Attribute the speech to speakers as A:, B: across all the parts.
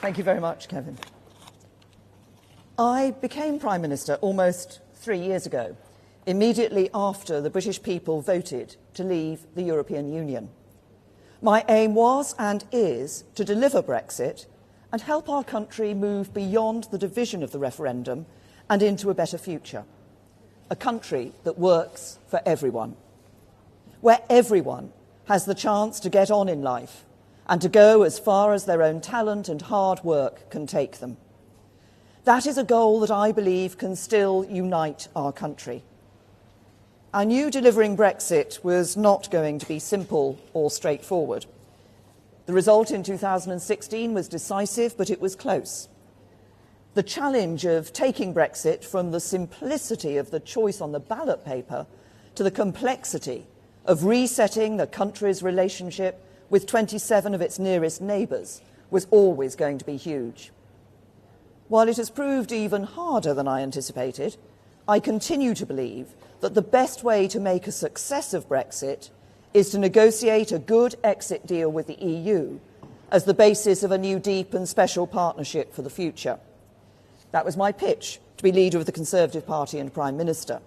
A: Thank you very much, Kevin. I became Prime Minister almost 3 years ago, immediately after the British people voted to leave the European Union. My aim was and is to deliver Brexit and help our country move beyond the division of the referendum and into a better future. A country that works for everyone, where everyone has the chance to get on in life and to go as far as their own talent and hard work can take them. That is a goal that I believe can still unite our country. I knew delivering Brexit was not going to be simple or straightforward. The result in 2016 was decisive, but it was close. The challenge of taking Brexit from the simplicity of the choice on the ballot paper to the complexity of resetting the country's relationship with 27 of its nearest neighbours was always going to be huge. While it has proved even harder than I anticipated, I continue to believe that the best way to make a success of Brexit is to negotiate a good exit deal with the EU as the basis of a new deep and special partnership for the future. That was my pitch to be leader of the Conservative Party and Prime Minister.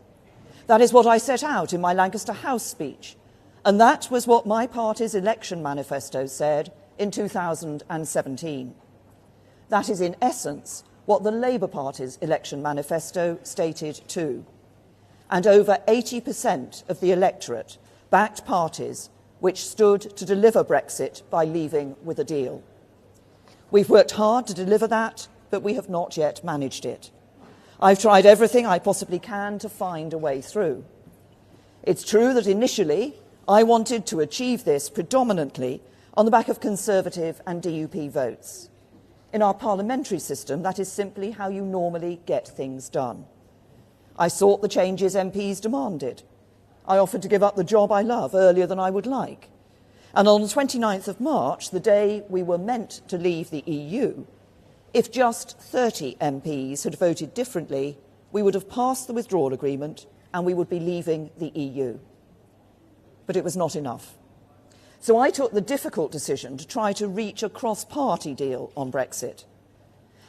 A: That is what I set out in my Lancaster House speech, and that was what my party's election manifesto said in 2017. That is, in essence, what the Labour Party's election manifesto stated too. And over 80% of the electorate backed parties which stood to deliver Brexit by leaving with a deal. We've worked hard to deliver that, but we have not yet managed it. I've tried everything I possibly can to find a way through. It's true that initially I wanted to achieve this predominantly on the back of Conservative and DUP votes. In our parliamentary system, that is simply how you normally get things done. I sought the changes MPs demanded. I offered to give up the job I love earlier than I would like. And on the 29th of March, the day we were meant to leave the EU, if just 30 MPs had voted differently, we would have passed the withdrawal agreement and we would be leaving the EU. But it was not enough. So I took the difficult decision to try to reach a cross-party deal on Brexit.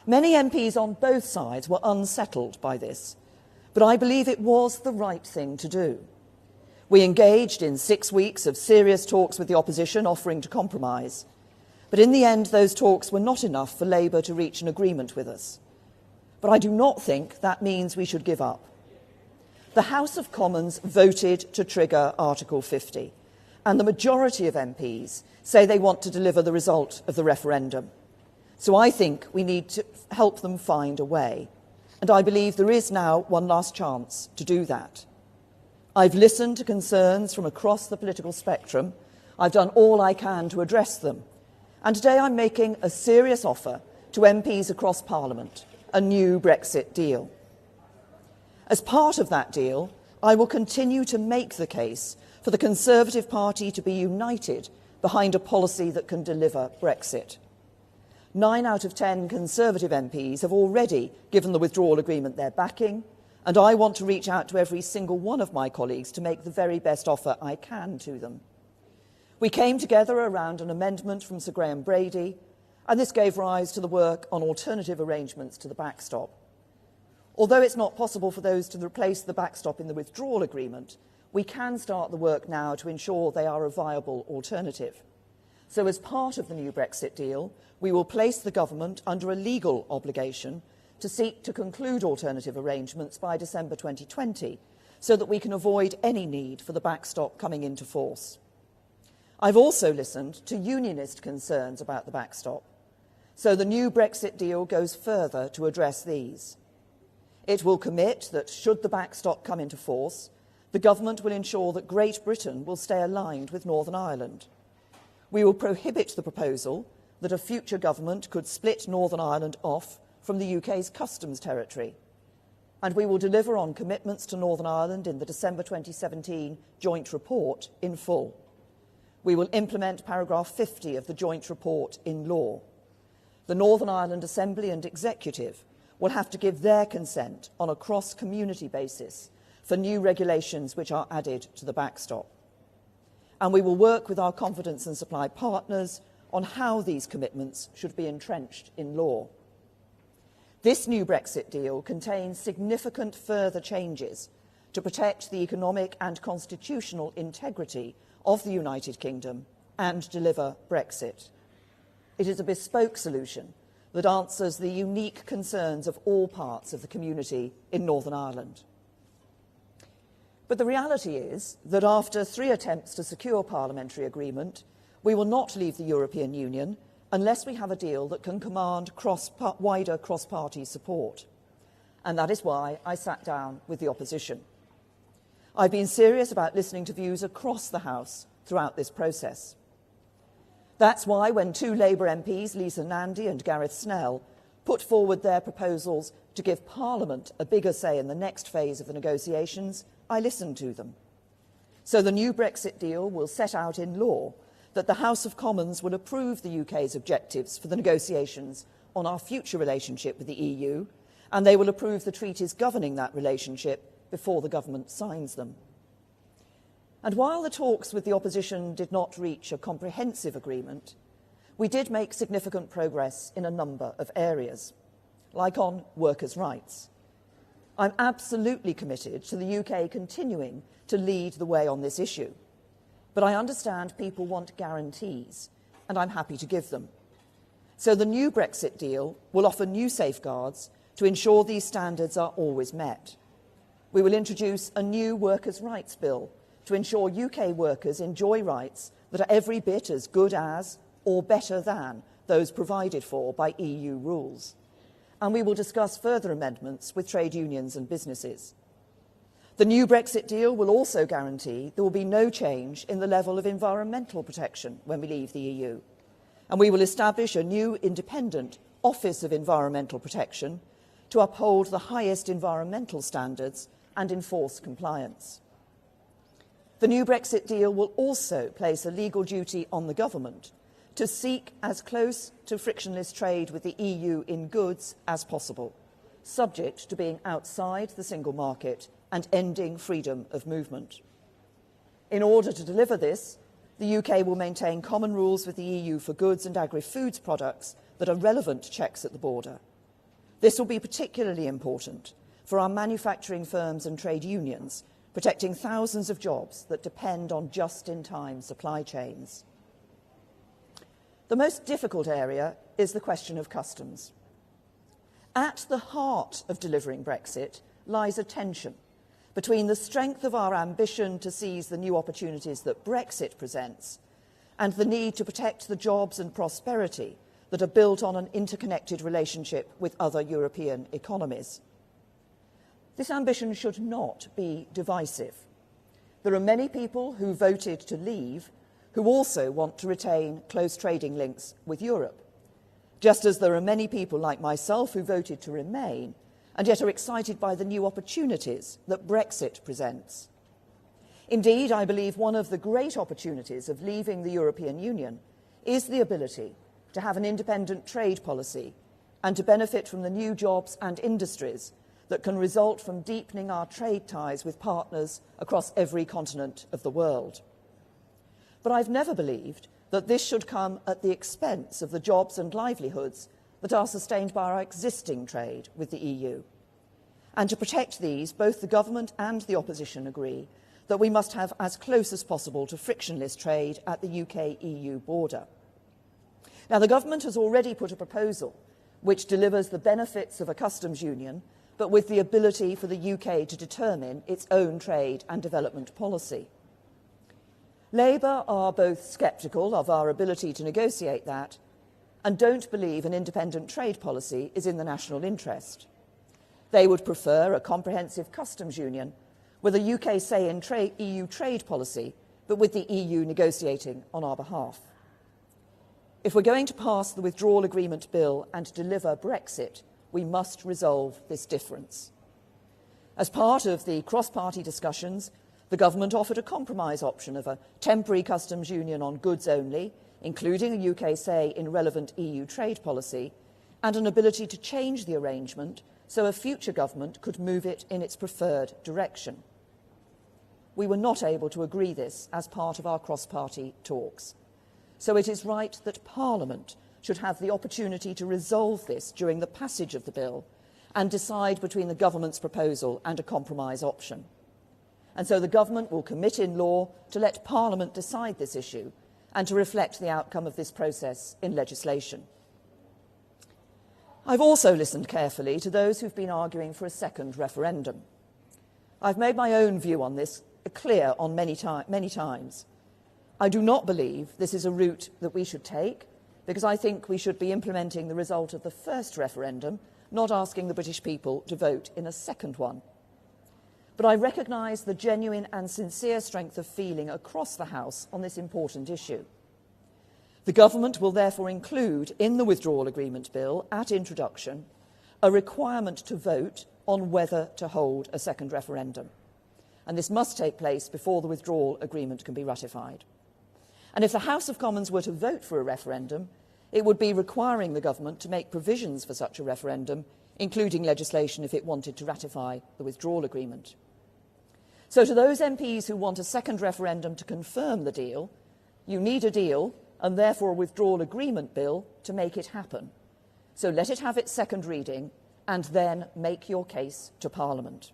A: Many MPs on both sides were unsettled by this, but I believe it was the right thing to do. We engaged in 6 weeks of serious talks with the opposition, offering to compromise. But in the end, those talks were not enough for Labour to reach an agreement with us. But I do not think that means we should give up. The House of Commons voted to trigger Article 50. And the majority of MPs say they want to deliver the result of the referendum. So I think we need to help them find a way. And I believe there is now one last chance to do that. I've listened to concerns from across the political spectrum. I've done all I can to address them. And today I'm making a serious offer to MPs across Parliament, a new Brexit deal. As part of that deal, I will continue to make the case for the Conservative Party to be united behind a policy that can deliver Brexit. 9 out of 10 Conservative MPs have already given the withdrawal agreement their backing, and I want to reach out to every single one of my colleagues to make the very best offer I can to them. We came together around an amendment from Sir Graham Brady, and this gave rise to the work on alternative arrangements to the backstop. Although it's not possible for those to replace the backstop in the withdrawal agreement, we can start the work now to ensure they are a viable alternative. So as part of the new Brexit deal, we will place the government under a legal obligation to seek to conclude alternative arrangements by December 2020, so that we can avoid any need for the backstop coming into force. I've also listened to unionist concerns about the backstop, so the new Brexit deal goes further to address these. It will commit that, should the backstop come into force, the government will ensure that Great Britain will stay aligned with Northern Ireland. We will prohibit the proposal that a future government could split Northern Ireland off from the UK's customs territory. And we will deliver on commitments to Northern Ireland in the December 2017 joint report in full. We will implement paragraph 50 of the joint report in law. The Northern Ireland Assembly and Executive will have to give their consent on a cross-community basis for new regulations which are added to the backstop. And we will work with our confidence and supply partners on how these commitments should be entrenched in law. This new Brexit deal contains significant further changes to protect the economic and constitutional integrity of the United Kingdom and deliver Brexit. It is a bespoke solution that answers the unique concerns of all parts of the community in Northern Ireland. But the reality is that after 3 attempts to secure parliamentary agreement, we will not leave the European Union unless we have a deal that can command wider cross-party support. And that is why I sat down with the opposition. I've been serious about listening to views across the House throughout this process. That's why when 2 Labour MPs, Lisa Nandy and Gareth Snell, put forward their proposals to give Parliament a bigger say in the next phase of the negotiations, I listened to them. So the new Brexit deal will set out in law that the House of Commons will approve the UK's objectives for the negotiations on our future relationship with the EU, and they will approve the treaties governing that relationship before the government signs them. And while the talks with the opposition did not reach a comprehensive agreement, we did make significant progress in a number of areas, like on workers' rights. I'm absolutely committed to the UK continuing to lead the way on this issue. But I understand people want guarantees, and I'm happy to give them. So the new Brexit deal will offer new safeguards to ensure these standards are always met. We will introduce a new workers' rights bill to ensure UK workers enjoy rights that are every bit as good as or better than those provided for by EU rules. And we will discuss further amendments with trade unions and businesses. The new Brexit deal will also guarantee there will be no change in the level of environmental protection when we leave the EU. And we will establish a new independent Office of Environmental Protection to uphold the highest environmental standards and enforce compliance. The new Brexit deal will also place a legal duty on the government to seek as close to frictionless trade with the EU in goods as possible, subject to being outside the single market and ending freedom of movement. In order to deliver this, the UK will maintain common rules with the EU for goods and agri-foods products that are relevant to checks at the border. This will be particularly important for our manufacturing firms and trade unions, protecting thousands of jobs that depend on just-in-time supply chains. The most difficult area is the question of customs. At the heart of delivering Brexit lies a tension between the strength of our ambition to seize the new opportunities that Brexit presents and the need to protect the jobs and prosperity that are built on an interconnected relationship with other European economies. This ambition should not be divisive. There are many people who voted to leave who also want to retain close trading links with Europe, just as there are many people like myself who voted to remain and yet are excited by the new opportunities that Brexit presents. Indeed, I believe one of the great opportunities of leaving the European Union is the ability to have an independent trade policy and to benefit from the new jobs and industries that can result from deepening our trade ties with partners across every continent of the world. But I've never believed that this should come at the expense of the jobs and livelihoods that are sustained by our existing trade with the EU. And to protect these, both the government and the opposition agree that we must have as close as possible to frictionless trade at the UK-EU border. Now, the government has already put a proposal which delivers the benefits of a customs union, but with the ability for the UK to determine its own trade and development policy. Labour are both sceptical of our ability to negotiate that and don't believe an independent trade policy is in the national interest. They would prefer a comprehensive customs union with a UK say in EU trade policy, but with the EU negotiating on our behalf. If we're going to pass the withdrawal agreement bill and deliver Brexit, we must resolve this difference. As part of the cross-party discussions, the government offered a compromise option of a temporary customs union on goods only, including a UK say in relevant EU trade policy, and an ability to change the arrangement so a future government could move it in its preferred direction. We were not able to agree this as part of our cross-party talks. so it is right that Parliament should have the opportunity to resolve this during the passage of the bill and decide between the government's proposal and a compromise option. And so the government will commit in law to let Parliament decide this issue and to reflect the outcome of this process in legislation. I've also listened carefully to those who've been arguing for a second referendum. I've made my own view on this clear on many times. I do not believe this is a route that we should take, because I think we should be implementing the result of the first referendum, not asking the British people to vote in a second one. But I recognise the genuine and sincere strength of feeling across the House on this important issue. The government will therefore include in the withdrawal agreement bill, at introduction, a requirement to vote on whether to hold a second referendum. And this must take place before the withdrawal agreement can be ratified. And if the House of Commons were to vote for a referendum, it would be requiring the government to make provisions for such a referendum, including legislation if it wanted to ratify the withdrawal agreement. So to those MPs who want a second referendum to confirm the deal, you need a deal and therefore a withdrawal agreement bill to make it happen. So let it have its second reading and then make your case to Parliament.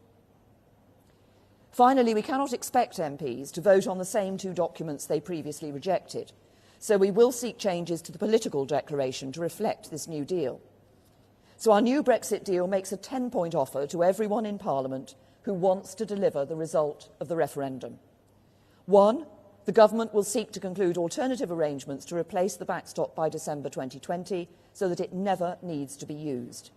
A: Finally, we cannot expect MPs to vote on the same two documents they previously rejected, so we will seek changes to the political declaration to reflect this new deal. So our new Brexit deal makes a 10-point offer to everyone in Parliament who wants to deliver the result of the referendum. 1, the government will seek to conclude alternative arrangements to replace the backstop by December 2020 so that it never needs to be used.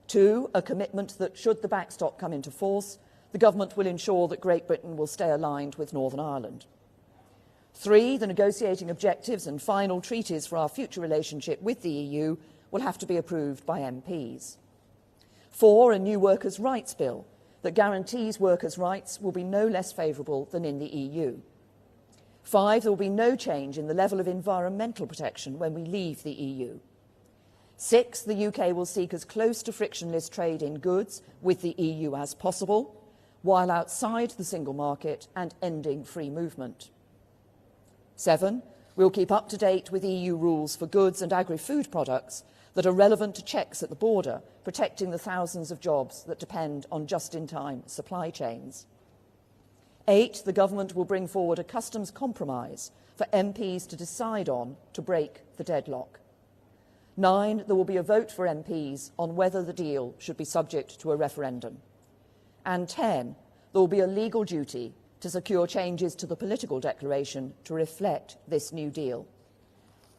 A: 2, a commitment that should the backstop come into force, the government will ensure that Great Britain will stay aligned with Northern Ireland. 3, the negotiating objectives and final treaties for our future relationship with the EU will have to be approved by MPs. 4, a new workers' rights bill that guarantees workers' rights will be no less favourable than in the EU. 5, there will be no change in the level of environmental protection when we leave the EU. 6, the UK will seek as close to frictionless trade in goods with the EU as possible, while outside the single market and ending free movement. 7, we'll keep up to date with EU rules for goods and agri-food products that are relevant to checks at the border, protecting the thousands of jobs that depend on just-in-time supply chains. 8, the government will bring forward a customs compromise for MPs to decide on to break the deadlock. 9, there will be a vote for MPs on whether the deal should be subject to a referendum. And 10, there will be a legal duty to secure changes to the political declaration to reflect this new deal.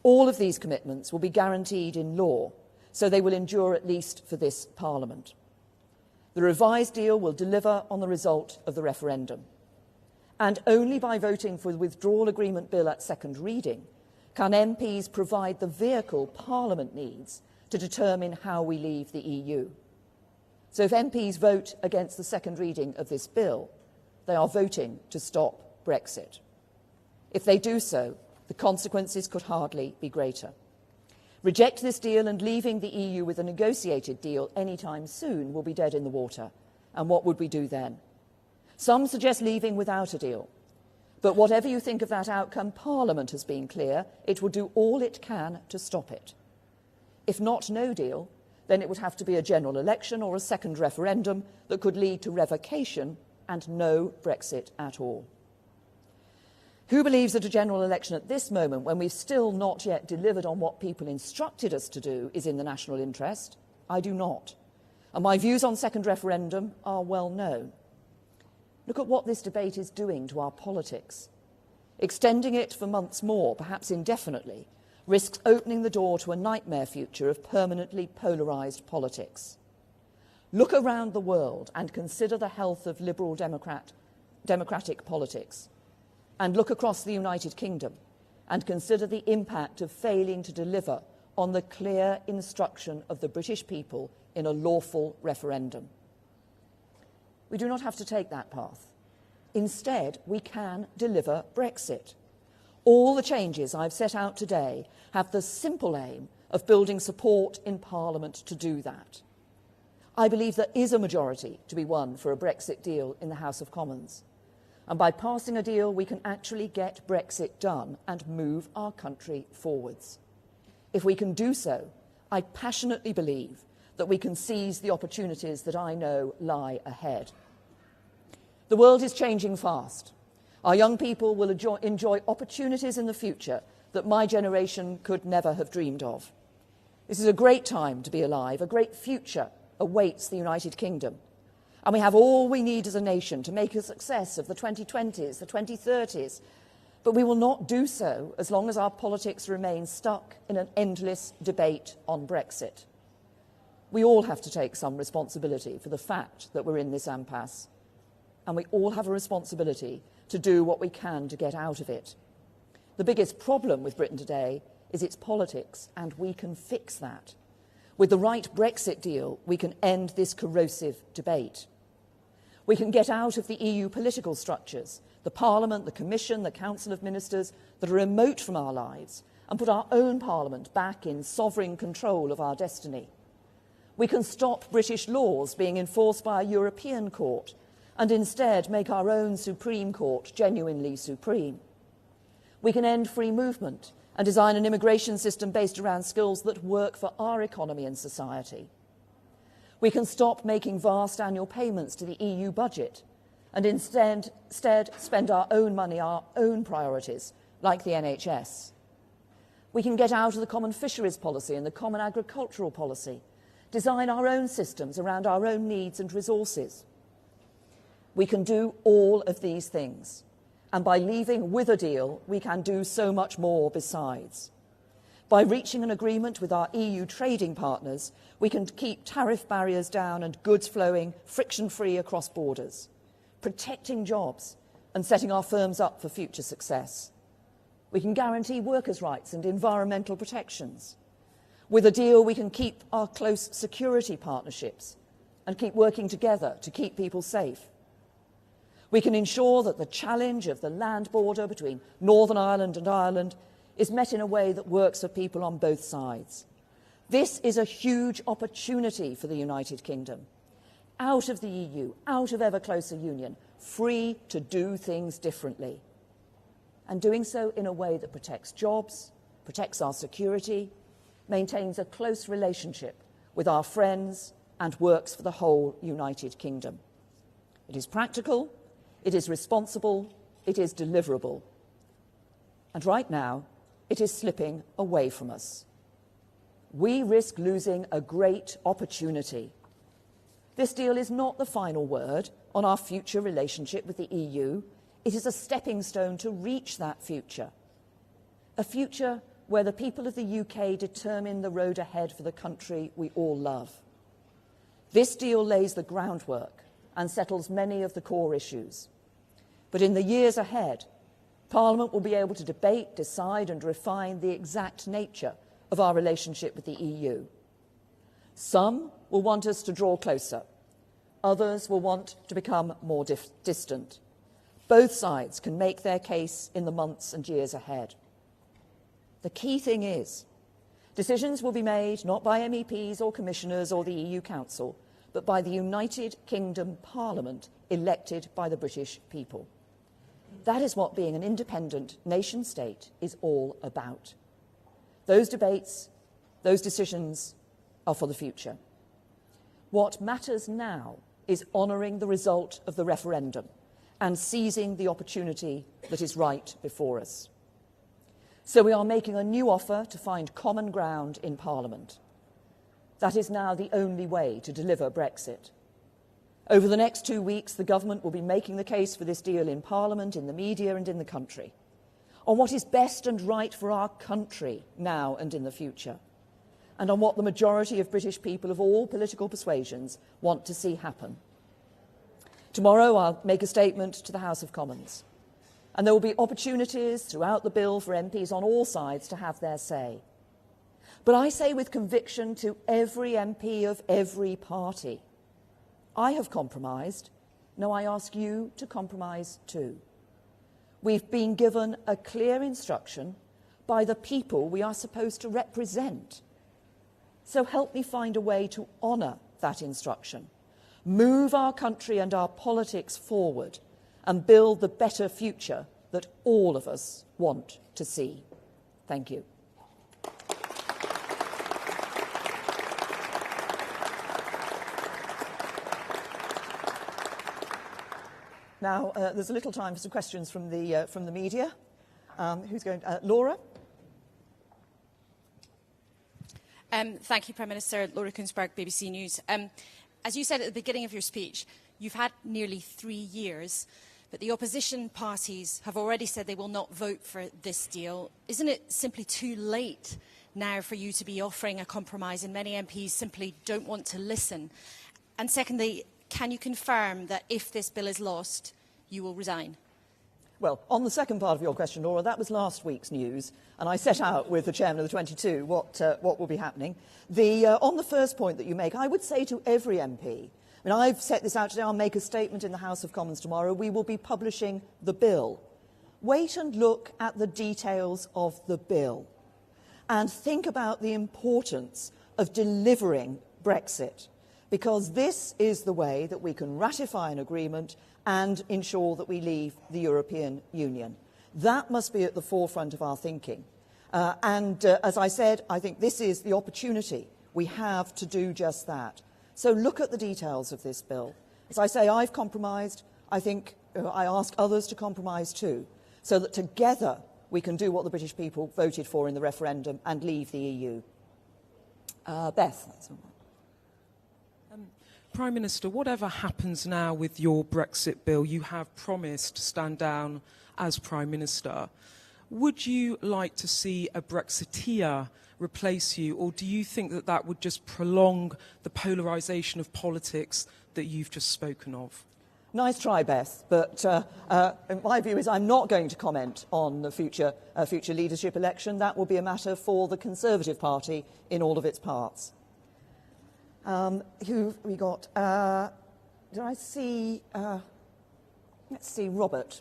A: All of these commitments will be guaranteed in law, so they will endure at least for this Parliament. The revised deal will deliver on the result of the referendum. And only by voting for the withdrawal agreement bill at second reading can MPs provide the vehicle Parliament needs to determine how we leave the EU. So if MPs vote against the second reading of this bill, they are voting to stop Brexit. If they do so, the consequences could hardly be greater. Reject this deal and leaving the EU with a negotiated deal anytime soon will be dead in the water. And what would we do then? Some suggest leaving without a deal. But whatever you think of that outcome, Parliament has been clear it will do all it can to stop it. If not no deal, then it would have to be a general election or a second referendum that could lead to revocation and no Brexit at all. Who believes that a general election at this moment, when we've still not yet delivered on what people instructed us to do, is in the national interest? I do not. And my views on second referendum are well known. Look at what this debate is doing to our politics. Extending it for months more, perhaps indefinitely, risks opening the door to a nightmare future of permanently polarised politics. Look around the world and consider the health of liberal democratic politics. And look across the United Kingdom and consider the impact of failing to deliver on the clear instruction of the British people in a lawful referendum. We do not have to take that path. Instead, we can deliver Brexit. All the changes I've set out today have the simple aim of building support in Parliament to do that. I believe there is a majority to be won for a Brexit deal in the House of Commons. And by passing a deal, we can actually get Brexit done and move our country forwards. If we can do so, I passionately believe that we can seize the opportunities that I know lie ahead. The world is changing fast. Our young people will enjoy opportunities in the future that my generation could never have dreamed of. This is a great time to be alive. A great future awaits the United Kingdom. And we have all we need as a nation to make a success of the 2020s, the 2030s. But we will not do so as long as our politics remain stuck in an endless debate on Brexit. We all have to take some responsibility for the fact that we're in this impasse. And we all have a responsibility to do what we can to get out of it. The biggest problem with Britain today is its politics, and we can fix that. With the right Brexit deal, we can end this corrosive debate. We can get out of the EU political structures, the Parliament, the Commission, the Council of Ministers, that are remote from our lives, and put our own Parliament back in sovereign control of our destiny. We can stop British laws being enforced by a European court and instead make our own Supreme Court genuinely supreme. We can end free movement and design an immigration system based around skills that work for our economy and society. We can stop making vast annual payments to the EU budget and instead spend our own money, our own priorities, like the NHS. We can get out of the common fisheries policy and the common agricultural policy, design our own systems around our own needs and resources. We can do all of these things, and by leaving with a deal, we can do so much more besides. By reaching an agreement with our EU trading partners, we can keep tariff barriers down and goods flowing friction-free across borders, protecting jobs and setting our firms up for future success. We can guarantee workers' rights and environmental protections. With a deal, we can keep our close security partnerships and keep working together to keep people safe. We can ensure that the challenge of the land border between Northern Ireland and Ireland is met in a way that works for people on both sides. This is a huge opportunity for the United Kingdom. Out of the EU, out of ever closer union, free to do things differently. And doing so in a way that protects jobs, protects our security, maintains a close relationship with our friends, and works for the whole United Kingdom. It is practical, it is responsible, it is deliverable. And right now, it is slipping away from us. We risk losing a great opportunity. This deal is not the final word on our future relationship with the EU. It is a stepping stone to reach that future. A future where the people of the UK determine the road ahead for the country we all love. This deal lays the groundwork and settles many of the core issues. But in the years ahead, Parliament will be able to debate, decide and refine the exact nature of our relationship with the EU. Some will want us to draw closer. Others will want to become more distant. Both sides can make their case in the months and years ahead. The key thing is, decisions will be made not by MEPs or commissioners or the EU Council, but by the United Kingdom Parliament elected by the British people. That is what being an independent nation-state is all about. Those debates, those decisions are for the future. What matters now is honouring the result of the referendum and seizing the opportunity that is right before us. So we are making a new offer to find common ground in Parliament. That is now the only way to deliver Brexit. Over the next 2 weeks, the government will be making the case for this deal in Parliament, in the media and in the country, on what is best and right for our country now and in the future, and on what the majority of British people of all political persuasions want to see happen. Tomorrow, I'll make a statement to the House of Commons, and there will be opportunities throughout the bill for MPs on all sides to have their say. But I say with conviction to every MP of every party, I have compromised. Now I ask you to compromise too. We've been given a clear instruction by the people we are supposed to represent. So help me find a way to honour that instruction, move our country and our politics forward, and build the better future that all of us want to see. Thank you. Now, there's a little time for some questions from the media. Who's going? Laura?
B: Thank you, Prime Minister. Laura Kunsberg, BBC News. As you said at the beginning of your speech, you've had nearly 3 years, but the opposition parties have already said they will not vote for this deal. Isn't it simply too late now for you to be offering a compromise, and many MPs simply don't want to listen? And secondly, can you confirm that if this bill is lost, you will resign?
A: Well, on the second part of your question, Laura, that was last week's news, and I set out with the chairman of the 22 what will be happening. On the first point that you make, I would say to every MP, I mean, I've set this out today, I'll make a statement in the House of Commons tomorrow, we will be publishing the bill. Wait and look at the details of the bill, and think about the importance of delivering Brexit, because this is the way that we can ratify an agreement and ensure that we leave the European Union. That must be at the forefront of our thinking. As I said, I think this is the opportunity we have to do just that. So look at the details of this bill. As I say, I've compromised. I think I ask others to compromise too, so that together we can do what the British people voted for in the referendum and leave the EU. Beth.
C: Prime Minister, whatever happens now with your Brexit bill, you have promised to stand down as Prime Minister. Would you like to see a Brexiteer replace you, or do you think that that would just prolong the polarisation of politics that you've just spoken of?
A: Nice try, Beth, but my view is I'm not going to comment on the future leadership election. That will be a matter for the Conservative Party in all of its parts. Who have we got? Did I see? Let's see, Robert.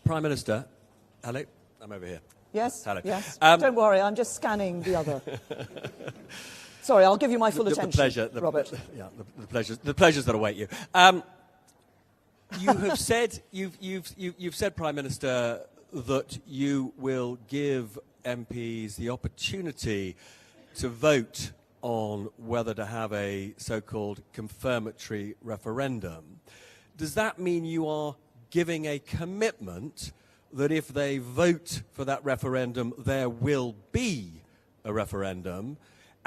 D: Prime Minister, hello, I'm over here.
A: Yes.
D: Hello.
A: Yes. Don't worry, I'm just scanning the other. Sorry, I'll give you my full attention, Robert.
D: The pleasures that await you. You have said you've said, Prime Minister, that you will give MPs the opportunity to vote on whether to have a so-called confirmatory referendum. Does that mean you are giving a commitment that if they vote for that referendum, there will be a referendum?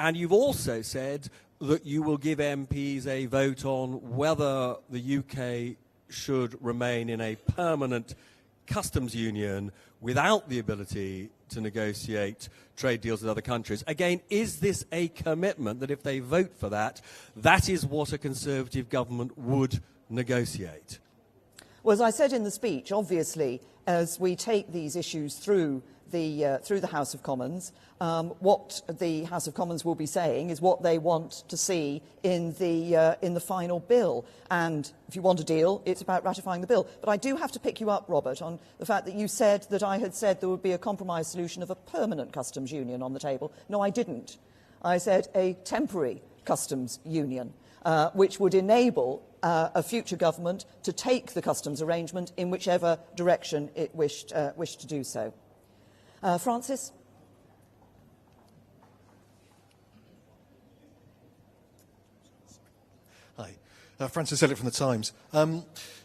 D: And you've also said that you will give MPs a vote on whether the UK should remain in a permanent customs union without the ability to negotiate trade deals with other countries. Again, is this a commitment that if they vote for that, that is what a Conservative government would negotiate?
A: Well, as I said in the speech, obviously, as we take these issues through the House of Commons, what the House of Commons will be saying is what they want to see in the final bill. And if you want a deal, it's about ratifying the bill. But I do have to pick you up, Robert, on the fact that you said that I had said there would be a compromise solution of a permanent customs union on the table. No, I didn't. I said a temporary customs union, which would enable a future government to take the customs arrangement in whichever direction it wished to do so. Francis?
E: Hi. Francis Elliott from The Times.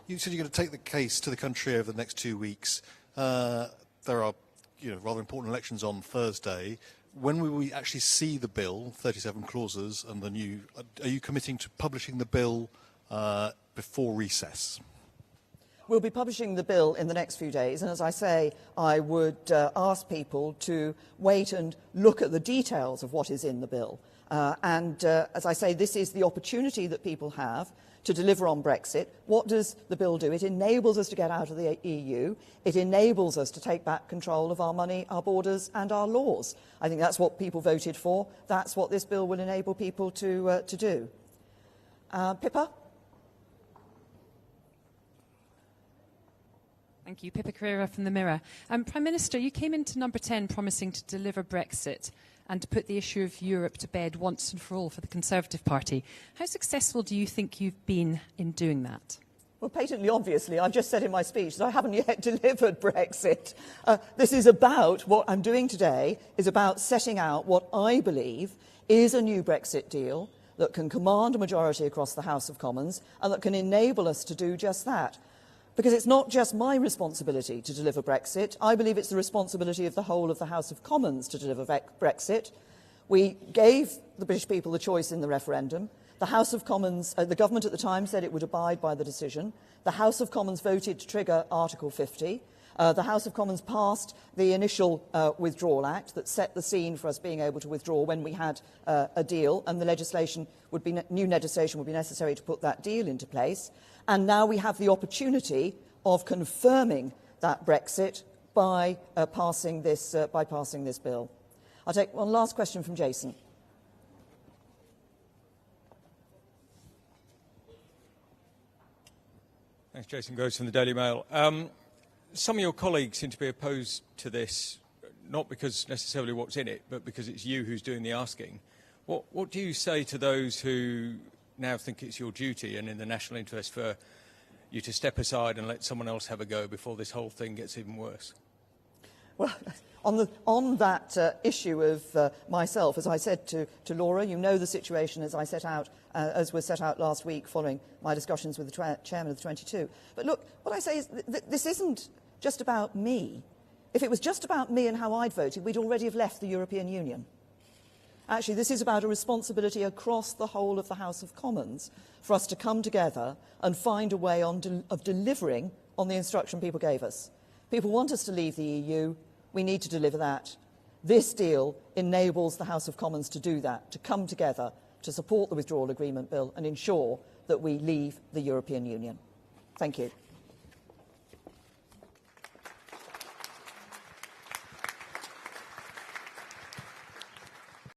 E: You said you're going to take the case to the country over the next 2 weeks. There are rather important elections on Thursday. When will we actually see the bill, 37 clauses, and the new... Are you committing to publishing the bill before recess?
A: We'll be publishing the bill in the next few days, and as I say, I would ask people to wait and look at the details of what is in the bill. As I say, this is the opportunity that people have to deliver on Brexit. What does the bill do? It enables us to get out of the EU. It enables us to take back control of our money, our borders and our laws. I think that's what people voted for. That's what this bill will enable people to do. Pippa?
F: Thank you. Pippa Carrera from The Mirror. Prime Minister, you came into number 10 promising to deliver Brexit and to put the issue of Europe to bed once and for all for the Conservative Party. How successful do you think you've been in doing that?
A: Well, patently obviously, I've just said in my speech that I haven't yet delivered Brexit. This is about, what I'm doing today, is about setting out what I believe is a new Brexit deal that can command a majority across the House of Commons and that can enable us to do just that. Because it's not just my responsibility to deliver Brexit. I believe it's the responsibility of the whole of the House of Commons to deliver Brexit. We gave the British people the choice in the referendum. The House of Commons, the government at the time said it would abide by the decision. The House of Commons voted to trigger Article 50. The House of Commons passed the initial Withdrawal Act that set the scene for us being able to withdraw when we had a deal, and the legislation would be new legislation would be necessary to put that deal into place. And now we have the opportunity of confirming that Brexit by passing this bill. I'll take one last question from Jason.
G: Thanks, Jason Groves from the Daily Mail. Some of your colleagues seem to be opposed to this, not because necessarily what's in it, but because it's you who's doing the asking. What do you say to those who now think it's your duty and in the national interest for you to step aside and let someone else have a go before this whole thing gets even worse?
A: Well, on that issue of myself, as I said to Laura, you know the situation as I set out, as was set out last week following my discussions with the chairman of the 22. But look, what I say is this isn't just about me. If it was just about me and how I'd voted, we'd already have left the European Union. Actually, this is about a responsibility across the whole of the House of Commons for us to come together and find a way of delivering on the instruction people gave us. People want us to leave the EU. We need to deliver that. This deal enables the House of Commons to do that, to come together, to support the Withdrawal Agreement Bill and ensure that we leave the European Union. Thank you.